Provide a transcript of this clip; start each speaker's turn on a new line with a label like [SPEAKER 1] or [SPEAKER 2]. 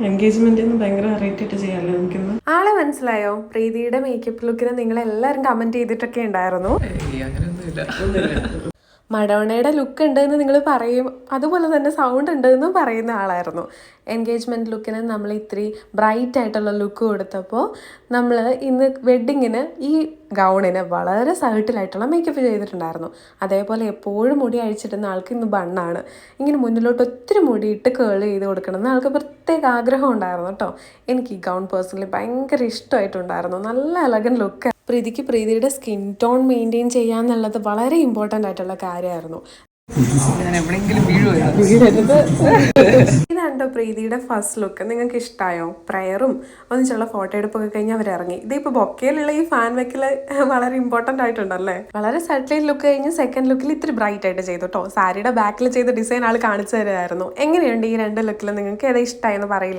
[SPEAKER 1] Engagement ഭയങ്കര variety ആയിട്ട് ചെയ്യാമല്ലോ നമുക്കിന്ന്.
[SPEAKER 2] ആളെ മനസ്സിലായോ? പ്രീതിയുടെ മേക്കപ്പ് ലുക്കിന് നിങ്ങൾ എല്ലാവരും കമന്റ് ചെയ്തിട്ടൊക്കെ ഉണ്ടായിരുന്നു. മഡോണയുടെ ലുക്ക് ഉണ്ട് എന്ന് നിങ്ങൾ പറയും, അതുപോലെ തന്നെ സൗണ്ട് ഉണ്ട് എന്ന് പറയുന്ന ആളായിരുന്നു. എൻഗേജ്മെൻറ്റ് ലുക്കിന് നമ്മൾ ഇത്തിരി ബ്രൈറ്റ് ആയിട്ടുള്ള ലുക്ക് കൊടുത്തപ്പോൾ നമ്മൾ ഇന്ന് വെഡ്ഡിങ്ങിന് ഈ ഗൗണിന് വളരെ സൈട്ടിലായിട്ടുള്ള മേക്കപ്പ് ചെയ്തിട്ടുണ്ടായിരുന്നു. അതേപോലെ എപ്പോഴും മുടി അഴിച്ചിടുന്ന ആൾക്ക് ഇന്ന് ബണ്ണാണ്. ഇങ്ങനെ മുന്നിലോട്ട് ഒത്തിരി മുടിയിട്ട് കേൾ ചെയ്ത് കൊടുക്കണമെന്ന് ആൾക്ക് പ്രത്യേക ആഗ്രഹം ഉണ്ടായിരുന്നു കേട്ടോ. എനിക്ക് ഈ ഗൗൺ പേഴ്സണലി ഭയങ്കര ഇഷ്ടമായിട്ടുണ്ടായിരുന്നു. നല്ല എലഗൻ ലുക്ക്. പ്രീതിക്ക് പ്രീതിയുടെ സ്കിൻ ടോൺ മെയിൻറ്റെയിൻ ചെയ്യാന്നുള്ളത് വളരെ ഇമ്പോർട്ടൻ്റ് ആയിട്ടുള്ള കാര്യമായിരുന്നു. ഇതാണ്ടോ പ്രീതിയുടെ ഫസ്റ്റ് ലുക്ക്. നിങ്ങൾക്ക് ഇഷ്ടമായോ? പ്രയറും ഒന്നിച്ചുള്ള ഫോട്ടോ എടുപ്പൊക്കെ കഴിഞ്ഞ് അവർ ഇറങ്ങി. ഇതിപ്പോൾ ബൊക്കയിലുള്ള ഈ ഫാൻ വെക്കൽ വളരെ ഇമ്പോർട്ടൻ്റ് ആയിട്ടുണ്ടല്ലേ. വളരെ സട്ടിൽ ലുക്ക് കഴിഞ്ഞ് സെക്കൻഡ് ലുക്കിൽ ഇത്തിരി ബ്രൈറ്റ് ആയിട്ട് ചെയ്തു കേട്ടോ. സാരിയുടെ ബാക്കിൽ ചെയ്ത ഡിസൈൻ ആൾ കാണിച്ചു തരുമായിരുന്നു. എങ്ങനെയുണ്ട് ഈ രണ്ട് ലുക്കിൽ? നിങ്ങൾക്ക് ഏതാ ഇഷ്ടമായെന്ന് പറയില്ല.